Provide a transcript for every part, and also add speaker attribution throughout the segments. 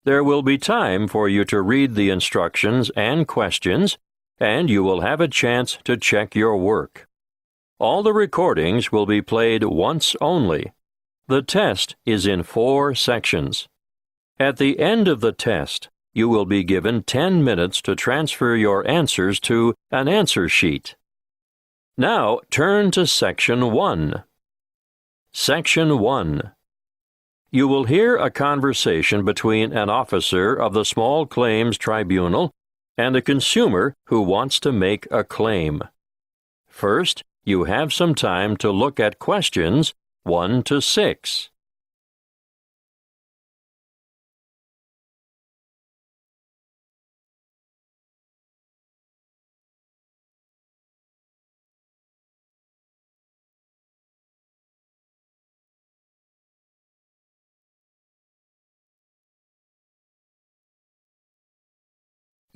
Speaker 1: There will be time for you to read the instructions and questions, and you will have a chance to check your work. All the recordings will be played once only. The test is in 4 sections. At the end of the test, you will be given 10 minutes to transfer your answers to an answer sheet. Now turn to Section 1. Section 1. You will hear a conversation between an officer of the Small Claims Tribunal and a consumer who wants to make a claim. First, you have some time to look at questions 1 to 6.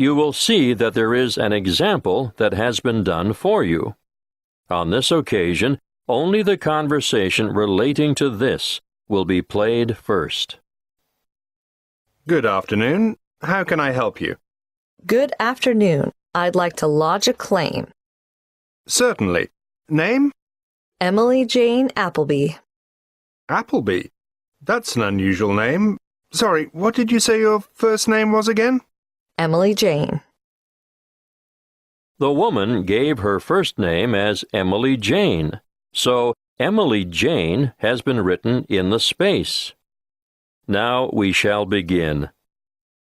Speaker 1: You will see that there is an example that has been done for you. On this occasion, only the conversation relating to this will be played first.
Speaker 2: Good afternoon. How can I help you?
Speaker 3: Good afternoon. I'd like to lodge a claim.
Speaker 2: Certainly. Name?
Speaker 3: Emily Jane Appleby.
Speaker 2: Appleby. That's an unusual name. Sorry, what did you say your first name was again?
Speaker 3: Emily Jane.
Speaker 1: The woman gave her first name as Emily Jane, so Emily Jane has been written in the space. Now we shall begin.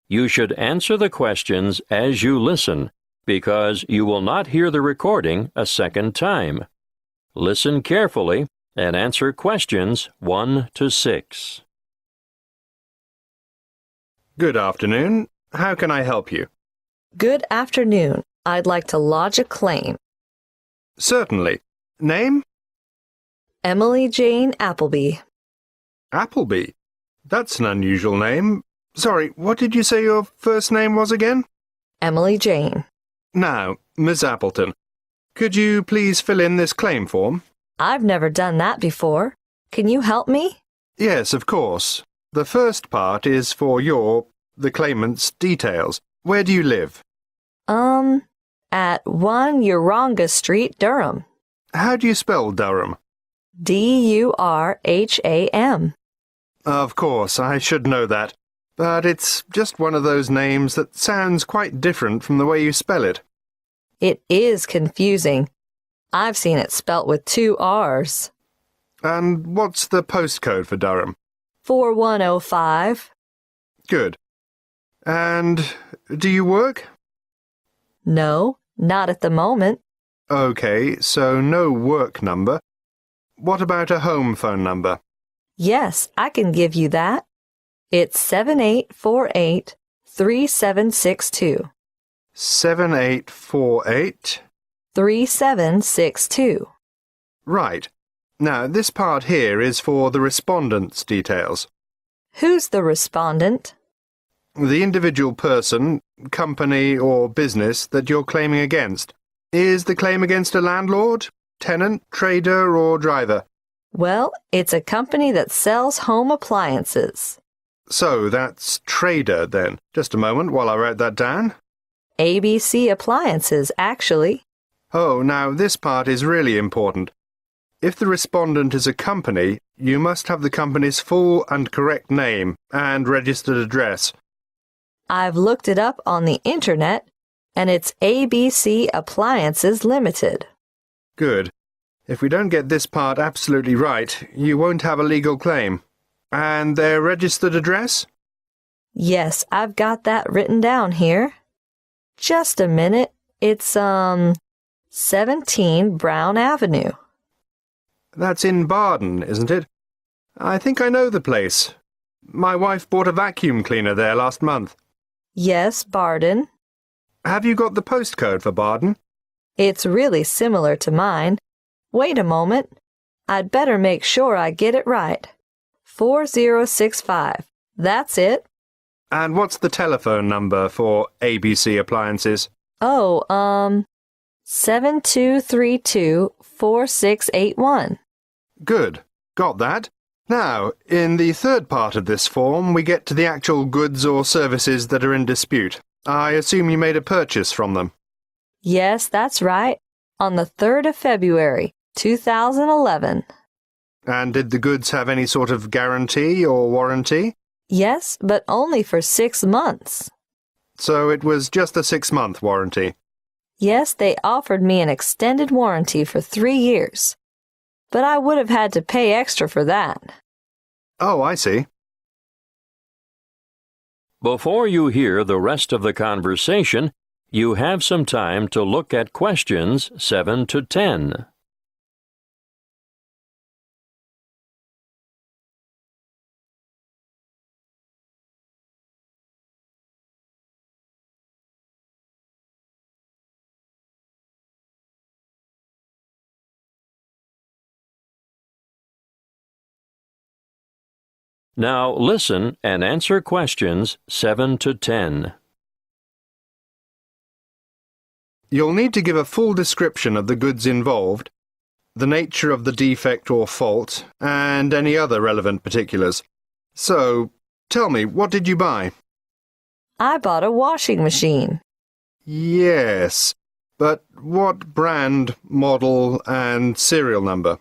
Speaker 1: You should answer the questions as you listen, because you will not hear the recording a second time. Listen carefully and answer questions 1 to 6.
Speaker 2: Good afternoon. How can I help you?
Speaker 3: Good afternoon. I'd like to lodge a claim.
Speaker 2: Certainly. Name?
Speaker 3: Emily Jane Appleby.
Speaker 2: Appleby. That's an unusual name. Sorry, what did you say your first name was again?
Speaker 3: Emily Jane.
Speaker 2: Now, Miss Appleton, could you please fill in this claim form?
Speaker 3: I've never done that before. Can you help me?
Speaker 2: Yes, of course. The first part is for the claimant's details. Where do you live?
Speaker 3: At 1 Uranga Street, Durham.
Speaker 2: How do you spell Durham?
Speaker 3: Durham.
Speaker 2: Of course, I should know that. But it's just one of those names that sounds quite different from the way you spell it.
Speaker 3: It is confusing. I've seen it spelt with 2 R's.
Speaker 2: And what's the postcode for Durham?
Speaker 3: 4105.
Speaker 2: Good. And do you work?
Speaker 3: No, not at the moment.
Speaker 2: Okay, so no work number. What about a home phone number?
Speaker 3: Yes, I can give you that. It's 7848-3762.
Speaker 2: 7848?
Speaker 3: 3762.
Speaker 2: Right. Now, this part here is for the respondent's details.
Speaker 3: Who's the respondent?
Speaker 2: The individual person, company or business that you're claiming against. Is the claim against a landlord, tenant, trader or driver?
Speaker 3: Well, it's a company that sells home appliances.
Speaker 2: So that's trader then. Just a moment while I write that down.
Speaker 3: ABC Appliances, actually.
Speaker 2: Oh, now this part is really important. If the respondent is a company, you must have the company's full and correct name and registered address.
Speaker 3: I've looked it up on the internet, and it's ABC Appliances Limited.
Speaker 2: Good. If we don't get this part absolutely right, you won't have a legal claim. And their registered address?
Speaker 3: Yes, I've got that written down here. Just a minute. It's, 17 Brown Avenue.
Speaker 2: That's in Barden, isn't it? I think I know the place. My wife bought a vacuum cleaner there last month.
Speaker 3: Yes, Barden.
Speaker 2: Have you got the postcode for Barden?
Speaker 3: It's really similar to mine. Wait a moment. I'd better make sure I get it right. 4065. That's it.
Speaker 2: And what's the telephone number for ABC Appliances?
Speaker 3: Oh, 7232-4681.
Speaker 2: Good. Got that. Now, in the third part of this form, we get to the actual goods or services that are in dispute. I assume you made a purchase from them.
Speaker 3: Yes, that's right. On the 3rd of February, 2011.
Speaker 2: And did the goods have any sort of guarantee or warranty?
Speaker 3: Yes, but only for 6 months.
Speaker 2: So it was just a 6-month warranty.
Speaker 3: Yes, they offered me an extended warranty for 3 years. But I would have had to pay extra for that.
Speaker 2: Oh, I see.
Speaker 1: Before you hear the rest of the conversation, you have some time to look at questions 7 to 10. Now listen and answer questions 7 to 10.
Speaker 2: You'll need to give a full description of the goods involved, the nature of the defect or fault, and any other relevant particulars. So, tell me, what did you buy?
Speaker 3: I bought a washing machine.
Speaker 2: Yes, but what brand, model, and serial number?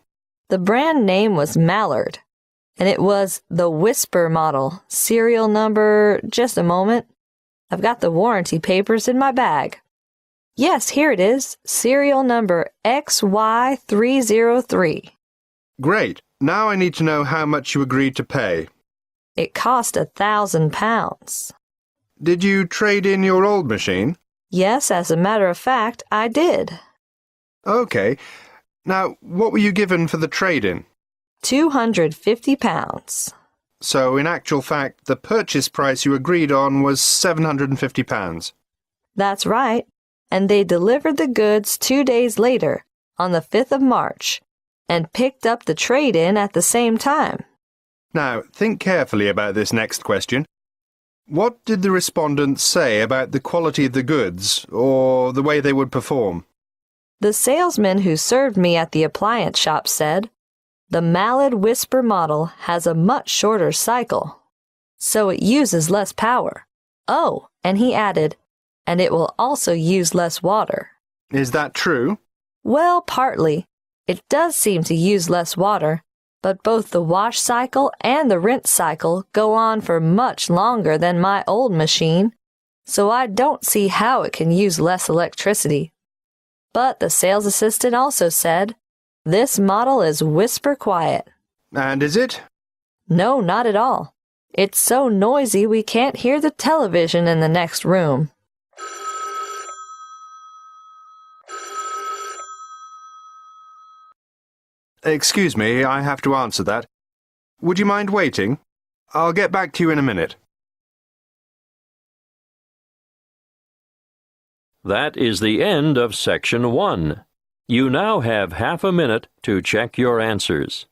Speaker 3: The brand name was Mallard, and it was the Whisper model. Serial number, just a moment. I've got the warranty papers in my bag. Yes, here it is. Serial number XY303.
Speaker 2: Great. Now I need to know how much you agreed to pay.
Speaker 3: It cost £1,000.
Speaker 2: Did you trade in your old machine?
Speaker 3: Yes, as a matter of fact, I did.
Speaker 2: Okay. Now, what were you given for the trade-in?
Speaker 3: £250.
Speaker 2: So, in actual fact, the purchase price you agreed on was £750.
Speaker 3: That's right. And they delivered the goods 2 days later, on the 5th of March, and picked up the trade-in at the same time.
Speaker 2: Now, think carefully about this next question. What did the respondents say about the quality of the goods, or the way they would perform?
Speaker 3: The salesman who served me at the appliance shop said, "The Mallard Whisper model has a much shorter cycle, so it uses less power. Oh," and he added, "and it will also use less water."
Speaker 2: Is that true?
Speaker 3: Well, partly. It does seem to use less water, but both the wash cycle and the rinse cycle go on for much longer than my old machine, so I don't see how it can use less electricity. But the sales assistant also said, "This model is whisper quiet."
Speaker 2: And is it?
Speaker 3: No, not at all. It's so noisy we can't hear the television in the next room.
Speaker 2: Excuse me, I have to answer that. Would you mind waiting? I'll get back to you in a minute.
Speaker 1: That is the end of Section 1. You now have half a minute to check your answers.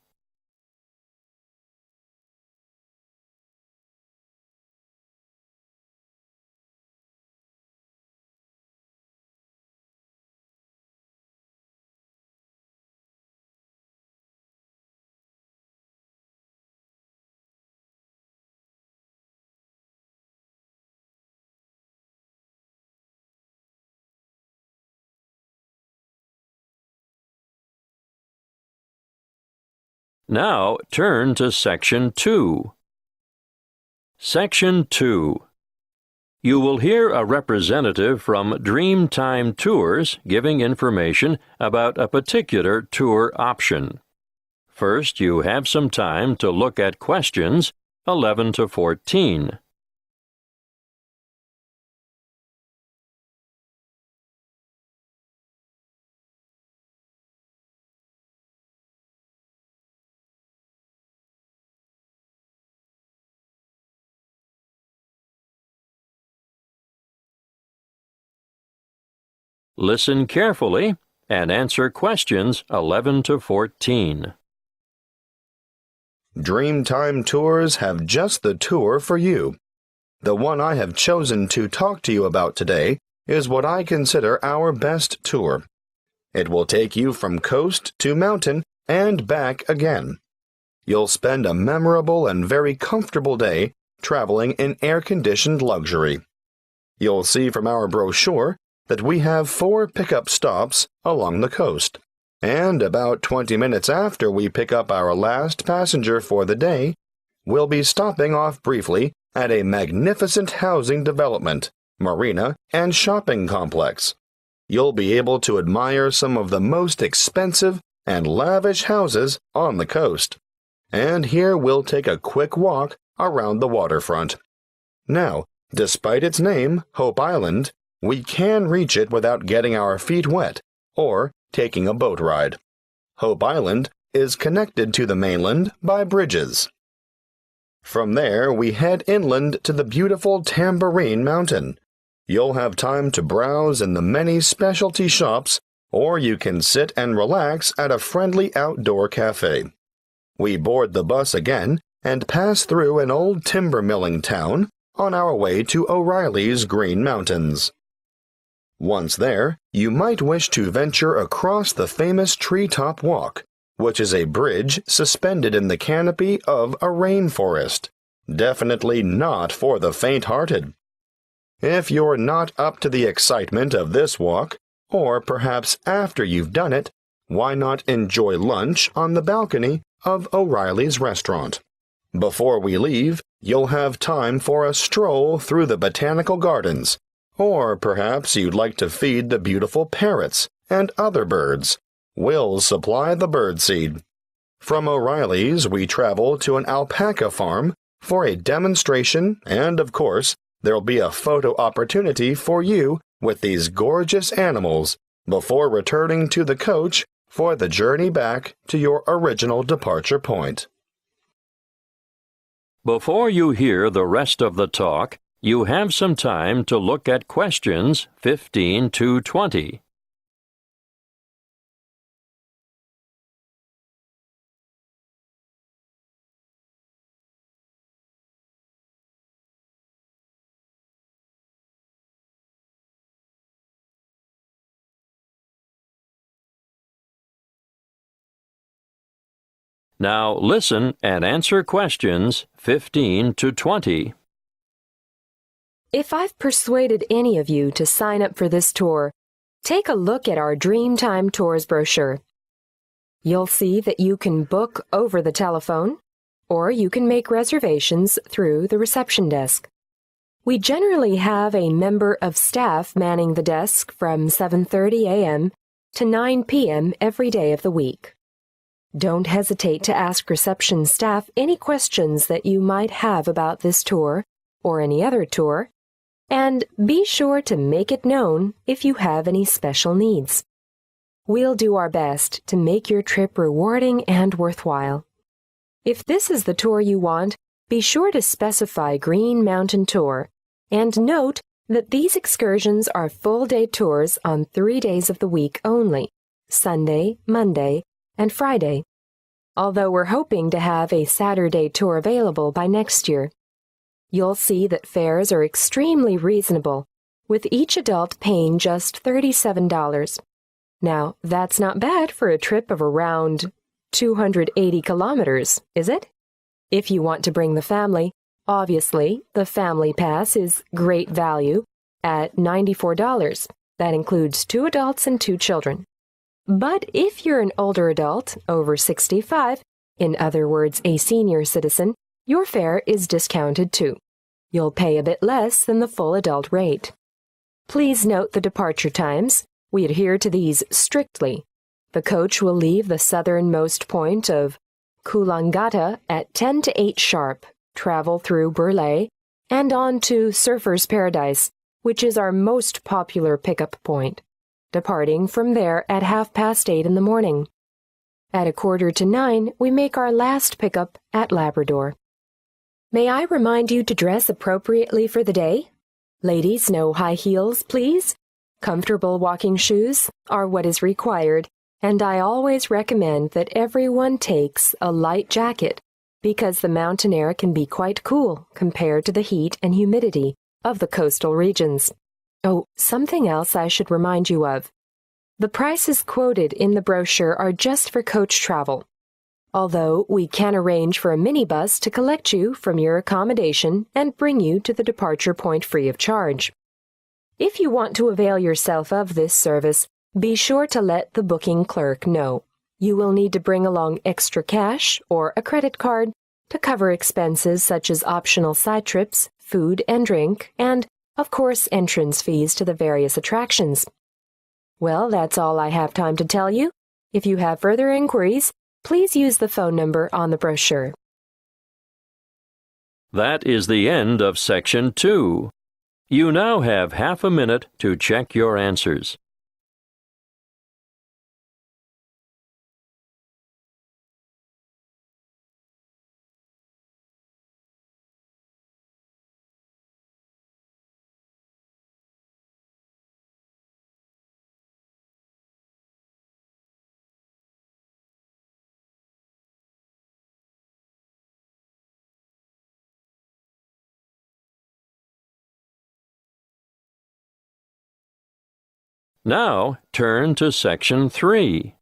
Speaker 1: Now turn to Section 2. Section 2. You will hear a representative from Dreamtime Tours giving information about a particular tour option. First, you have some time to look at questions 11 to 14. Listen carefully and answer questions 11 to 14.
Speaker 4: Dreamtime Tours have just the tour for you. The one I have chosen to talk to you about today is what I consider our best tour. It will take you from coast to mountain and back again. you'll spend a memorable and very comfortable day traveling in air-conditioned luxury. You'll see from our brochure that we have 4 pickup stops along the coast, and about 20 minutes after we pick up our last passenger for the day, we'll be stopping off briefly at a magnificent housing development, marina, and shopping complex. You'll be able to admire some of the most expensive and lavish houses on the coast. And here we'll take a quick walk around the waterfront. Now, despite its name, Hope Island, we can reach it without getting our feet wet or taking a boat ride. Hope Island is connected to the mainland by bridges. From there, we head inland to the beautiful Tambourine Mountain. You'll have time to browse in the many specialty shops, or you can sit and relax at a friendly outdoor cafe. We board the bus again and pass through an old timber milling town on our way to O'Reilly's Green Mountains. Once there, you might wish to venture across the famous Treetop Walk, which is a bridge suspended in the canopy of a rainforest. Definitely not for the faint-hearted. If you're not up to the excitement of this walk, or perhaps after you've done it, why not enjoy lunch on the balcony of O'Reilly's restaurant? Before we leave, you'll have time for a stroll through the botanical gardens, or perhaps you'd like to feed the beautiful parrots and other birds. We'll supply the birdseed. From O'Reilly's, we travel to an alpaca farm for a demonstration, and of course, there'll be a photo opportunity for you with these gorgeous animals before returning to the coach for the journey back to your original departure point.
Speaker 1: Before you hear the rest of the talk, you have some time to look at questions 15 to 20. Now listen and answer questions 15 to 20.
Speaker 5: If I've persuaded any of you to sign up for this tour, take a look at our Dreamtime Tours brochure. You'll see that you can book over the telephone, or you can make reservations through the reception desk. We generally have a member of staff manning the desk from 7:30 a.m. to 9 p.m. every day of the week. Don't hesitate to ask reception staff any questions that you might have about this tour or any other tour, and be sure to make it known if you have any special needs. We'll do our best to make your trip rewarding and worthwhile. If this is the tour you want, be sure to specify Green Mountain Tour, and note that these excursions are full-day tours on 3 days of the week only, Sunday, Monday, and Friday, although we're hoping to have a Saturday tour available by next year. You'll see that fares are extremely reasonable, with each adult paying just $37. Now, that's not bad for a trip of around 280 kilometers, is it? If you want to bring the family, obviously, the Family Pass is great value at $94. That includes 2 adults and 2 children. But if you're an older adult, over 65, in other words, a senior citizen, your fare is discounted too. You'll pay a bit less than the full adult rate. Please note the departure times. We adhere to these strictly. The coach will leave the southernmost point of Coolangatta at 10 to 8 sharp, travel through Burleigh, and on to Surfer's Paradise, which is our most popular pickup point, departing from there at 8:30 in the morning. At 8:45, we make our last pickup at Labrador. May I remind you to dress appropriately for the day? Ladies, no high heels, please. Comfortable walking shoes are what is required, and I always recommend that everyone takes a light jacket because the mountain air can be quite cool compared to the heat and humidity of the coastal regions. Oh, something else I should remind you of. The prices quoted in the brochure are just for coach travel. although we can arrange for a minibus to collect you from your accommodation and bring you to the departure point free of charge. If you want to avail yourself of this service, be sure to let the booking clerk know. You will need to bring along extra cash or a credit card to cover expenses such as optional side trips, food and drink, and, of course, entrance fees to the various attractions. Well, that's all I have time to tell you. If you have further inquiries, please use the phone number on the brochure.
Speaker 1: That is the end of Section 2. You now have half a minute to check your answers. Now, turn to Section 3.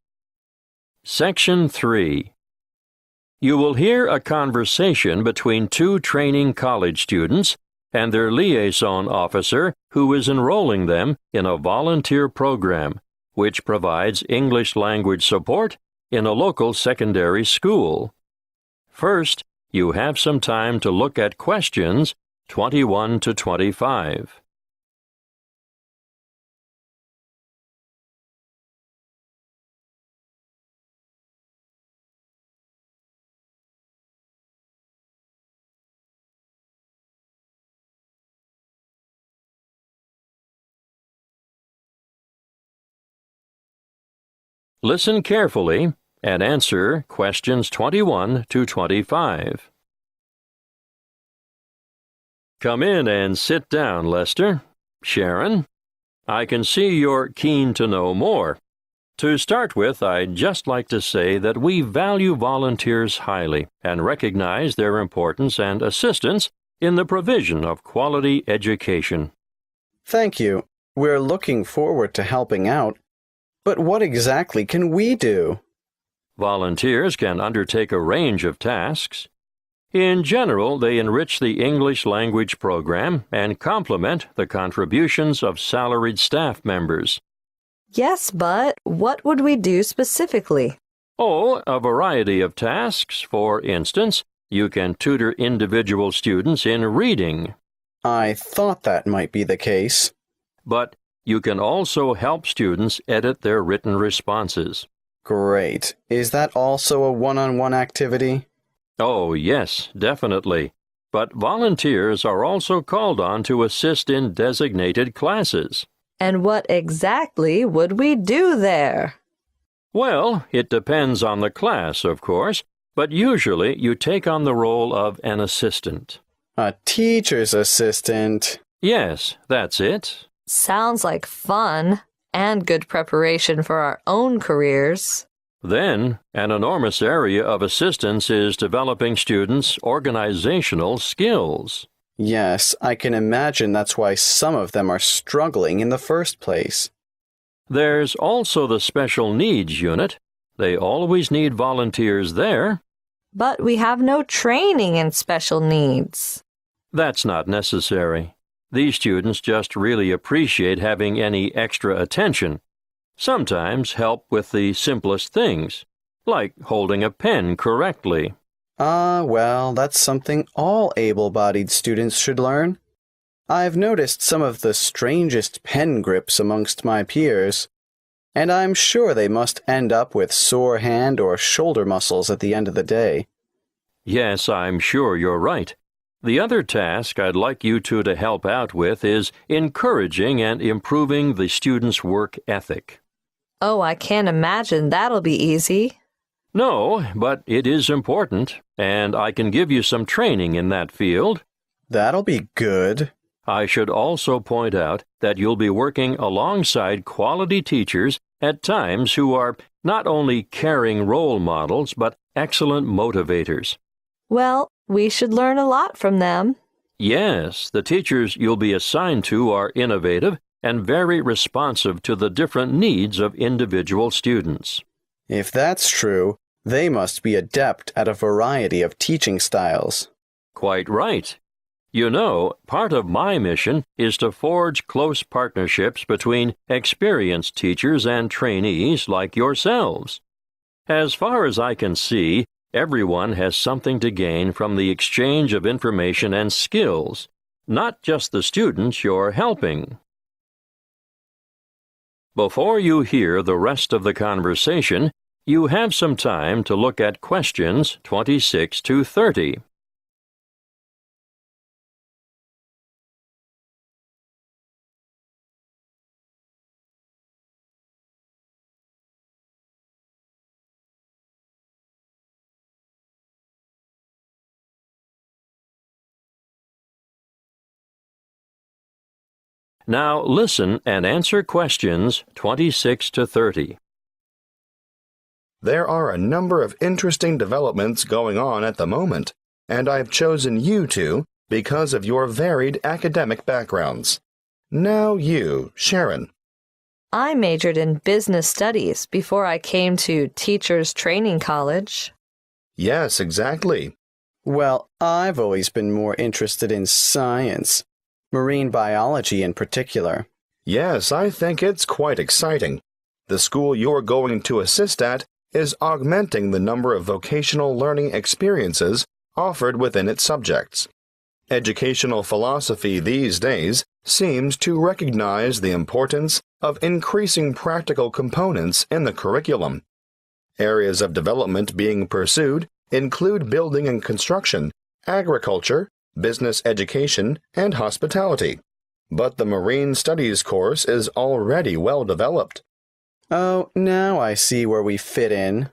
Speaker 1: Section 3. You will hear a conversation between two training college students and their liaison officer who is enrolling them in a volunteer program which provides English language support in a local secondary school. First, you have some time to look at questions 21 to 25. Listen carefully and answer questions 21 to 25. Come in and sit down, Lester. Sharon, I can see you're keen to know more. To start with, I'd just like to say that we value volunteers highly and recognize their importance and assistance in the provision of quality education.
Speaker 6: Thank you. We're looking forward to helping out. But what exactly can we do?
Speaker 1: Volunteers can undertake a range of tasks. In general, they enrich the English language program and complement the contributions of salaried staff members.
Speaker 3: Yes, but what would we do specifically?
Speaker 1: Oh, a variety of tasks. For instance, you can tutor individual students in reading.
Speaker 6: I thought that might be the case.
Speaker 1: But you can also help students edit their written responses.
Speaker 6: Great. Is that also a one-on-one activity?
Speaker 1: Oh, yes, definitely. But volunteers are also called on to assist in designated classes.
Speaker 3: And what exactly would we do there?
Speaker 1: Well, it depends on the class, of course, but usually you take on the role of an assistant.
Speaker 6: A teacher's assistant.
Speaker 1: Yes, that's it.
Speaker 3: Sounds like fun and good preparation for our own careers.
Speaker 1: Then, an enormous area of assistance is developing students' organizational skills.
Speaker 6: Yes, I can imagine that's why some of them are struggling in the first place.
Speaker 1: There's also the special needs unit. They always need volunteers there.
Speaker 3: But we have no training in special needs.
Speaker 1: That's not necessary. These students just really appreciate having any extra attention. Sometimes help with the simplest things, like holding a pen correctly.
Speaker 6: Well, that's something all able-bodied students should learn. I've noticed some of the strangest pen grips amongst my peers, and I'm sure they must end up with sore hand or shoulder muscles at the end of the day.
Speaker 1: Yes, I'm sure you're right. The other task I'd like you two to help out with is encouraging and improving the students' work ethic.
Speaker 3: Oh, I can't imagine that'll be easy.
Speaker 1: No, but it is important, and I can give you some training in that field.
Speaker 6: That'll be good.
Speaker 1: I should also point out that you'll be working alongside quality teachers at times who are not only caring role models, but excellent motivators.
Speaker 3: Well, we should learn a lot from them.
Speaker 1: Yes, the teachers you'll be assigned to are innovative and very responsive to the different needs of individual students.
Speaker 6: If that's true, They must be adept at a variety of teaching styles.
Speaker 1: Quite right. You know, part of my mission is to forge close partnerships between experienced teachers and trainees like yourselves. As far as I can see, everyone has something to gain from the exchange of information and skills, not just the students you're helping. Before you hear the rest of the conversation, you have some time to look at questions 26 to 30. Now listen and answer questions 26 to 30.
Speaker 4: There are a number of interesting developments going on at the moment, and I've chosen you two because of your varied academic backgrounds. Now you, Sharon.
Speaker 3: I majored in business studies before I came to Teachers Training College.
Speaker 4: Yes, exactly.
Speaker 6: Well, I've always been more interested in science, marine biology in particular.
Speaker 4: Yes, I think it's quite exciting. The school you're going to assist at is augmenting the number of vocational learning experiences offered within its subjects. Educational philosophy these days seems to recognize the importance of increasing practical components in the curriculum. Areas of development being pursued include building and construction, agriculture, business education, and hospitality. But the Marine Studies course is already well developed.
Speaker 6: Oh, now I see where we fit in.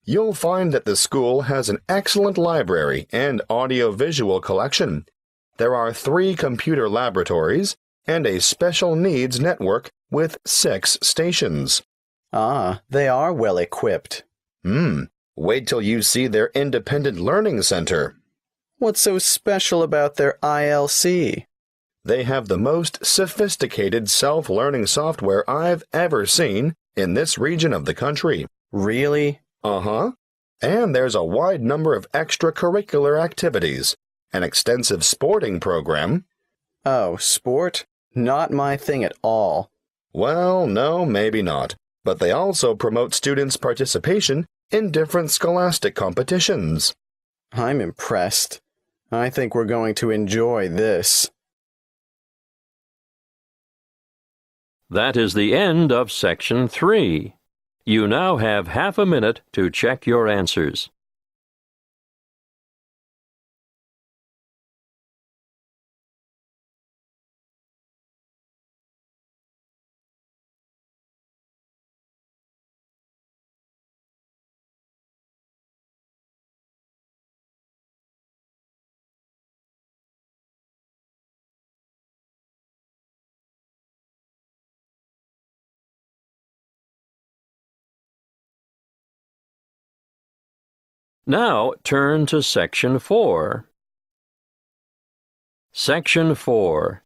Speaker 4: You'll find that the school has an excellent library and audio-visual collection. There are 3 computer laboratories and a special needs network with 6 stations.
Speaker 6: Ah, they are well equipped.
Speaker 4: Wait till you see their independent learning center.
Speaker 6: What's so special about their ILC?
Speaker 4: They have the most sophisticated self-learning software I've ever seen in this region of the country.
Speaker 6: Really?
Speaker 4: Uh-huh. And there's a wide number of extracurricular activities, an extensive sporting program.
Speaker 6: Oh, sport? Not my thing at all.
Speaker 4: Well, no, maybe not. But they also promote students' participation in different scholastic competitions.
Speaker 6: I'm impressed. I think we're going to enjoy this.
Speaker 1: That is the end of Section 3. You now have half a minute to check your answers. Now turn to Section 4. Section 4.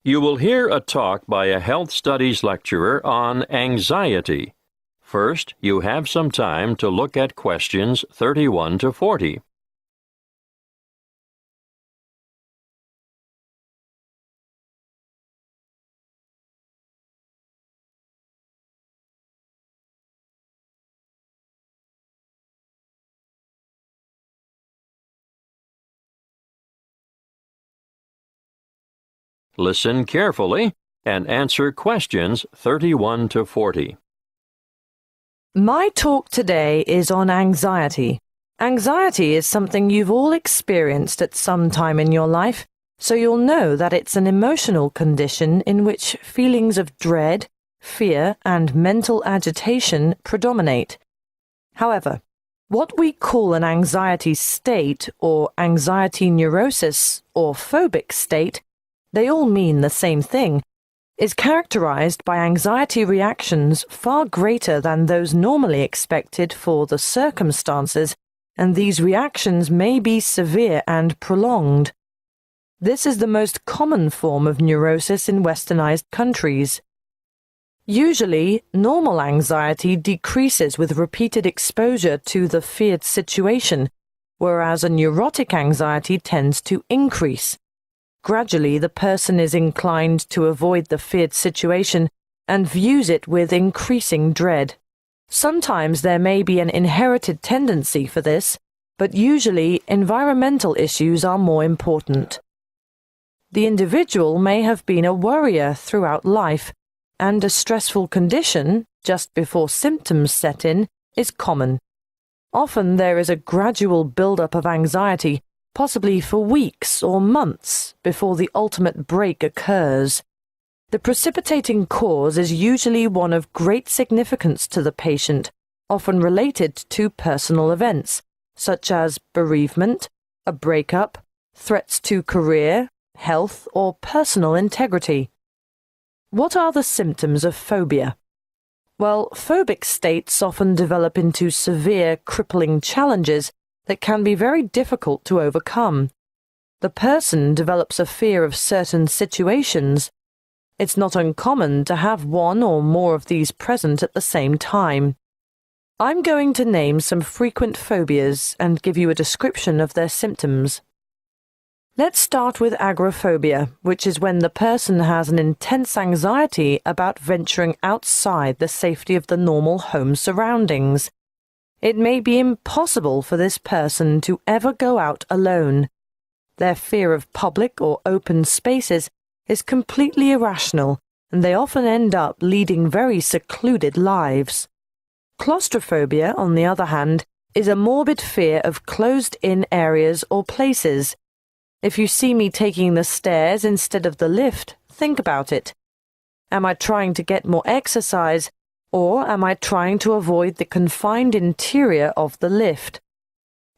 Speaker 1: You will hear a talk by a health studies lecturer on anxiety. First, you have some time to look at questions 31 to 40. Listen carefully and answer questions 31 to 40.
Speaker 7: My talk today is on anxiety. Anxiety is something you've all experienced at some time in your life, so you'll know that it's an emotional condition in which feelings of dread, fear, and mental agitation predominate. However, what we call an anxiety state or anxiety neurosis or phobic state, they all mean the same thing, is characterized by anxiety reactions far greater than those normally expected for the circumstances, and these reactions may be severe and prolonged. This is the most common form of neurosis in westernized countries. Usually, normal anxiety decreases with repeated exposure to the feared situation, whereas a neurotic anxiety tends to increase. Gradually, the person is inclined to avoid the feared situation and views it with increasing dread. Sometimes there may be an inherited tendency for this, but usually environmental issues are more important. The individual may have been a worrier throughout life, and a stressful condition, just before symptoms set in, is common. Often there is a gradual build-up of anxiety, possibly for weeks or months, before the ultimate break occurs. The precipitating cause is usually one of great significance to the patient, often related to personal events, such as bereavement, a breakup, threats to career, health, or personal integrity. What are the symptoms of phobia? Well, phobic states often develop into severe, crippling challenges that can be very difficult to overcome. The person develops a fear of certain situations. It's not uncommon to have one or more of these present at the same time. I'm going to name some frequent phobias and give you a description of their symptoms. Let's start with agoraphobia, which is when the person has an intense anxiety about venturing outside the safety of the normal home surroundings. It may be impossible for this person to ever go out alone. Their fear of public or open spaces is completely irrational, and they often end up leading very secluded lives. Claustrophobia, on the other hand, is a morbid fear of closed-in areas or places. If you see me taking the stairs instead of the lift, think about it. Am I trying to get more exercise, or am I trying to avoid the confined interior of the lift?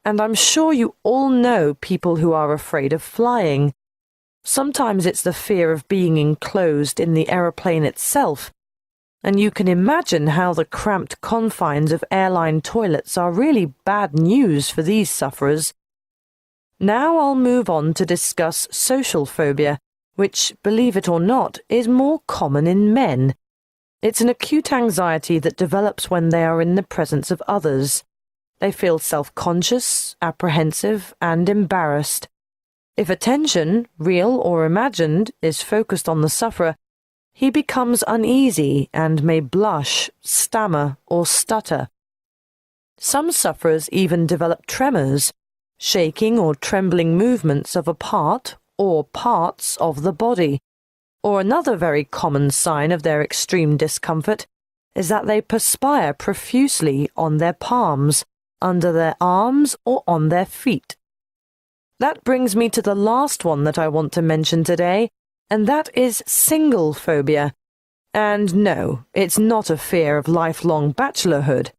Speaker 7: And I'm sure you all know people who are afraid of flying. Sometimes it's the fear of being enclosed in the aeroplane itself, and you can imagine how the cramped confines of airline toilets are really bad news for these sufferers. Now I'll move on to discuss social phobia, which, believe it or not, is more common in men. It's an acute anxiety that develops when they are in the presence of others. They feel self-conscious, apprehensive, and embarrassed. If attention, real or imagined, is focused on the sufferer, he becomes uneasy and may blush, stammer, or stutter. Some sufferers even develop tremors, shaking or trembling movements of a part or parts of the body. Or another very common sign of their extreme discomfort is that they perspire profusely on their palms, under their arms, or on their feet. That brings me to the last one that I want to mention today, and that is single phobia. And no, it's not a fear of lifelong bachelorhood.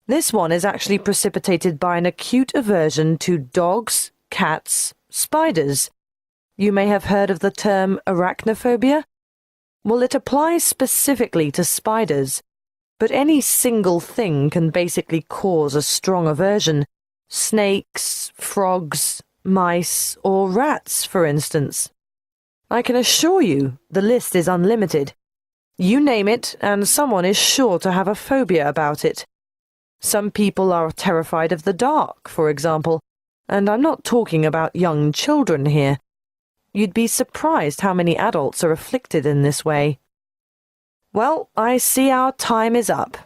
Speaker 7: This one is actually precipitated by an acute aversion to dogs, cats, spiders. You may have heard of the term arachnophobia. Well, it applies specifically to spiders, but any single thing can basically cause a strong aversion. Snakes, frogs, mice, or rats, for instance. I can assure you the list is unlimited. You name it, and someone is sure to have a phobia about it. Some people are terrified of the dark, for example, and I'm not talking about young children here. You'd be surprised how many adults are afflicted in this way. Well, I see our time is up.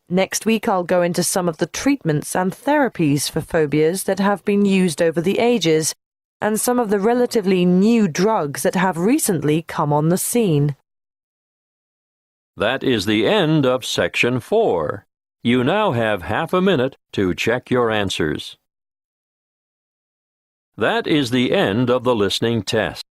Speaker 7: Next week I'll go into some of the treatments and therapies for phobias that have been used over the ages, and some of the relatively new drugs that have recently come on the scene.
Speaker 1: That is the end of Section 4. You now have half a minute to check your answers. That is the end of the listening test.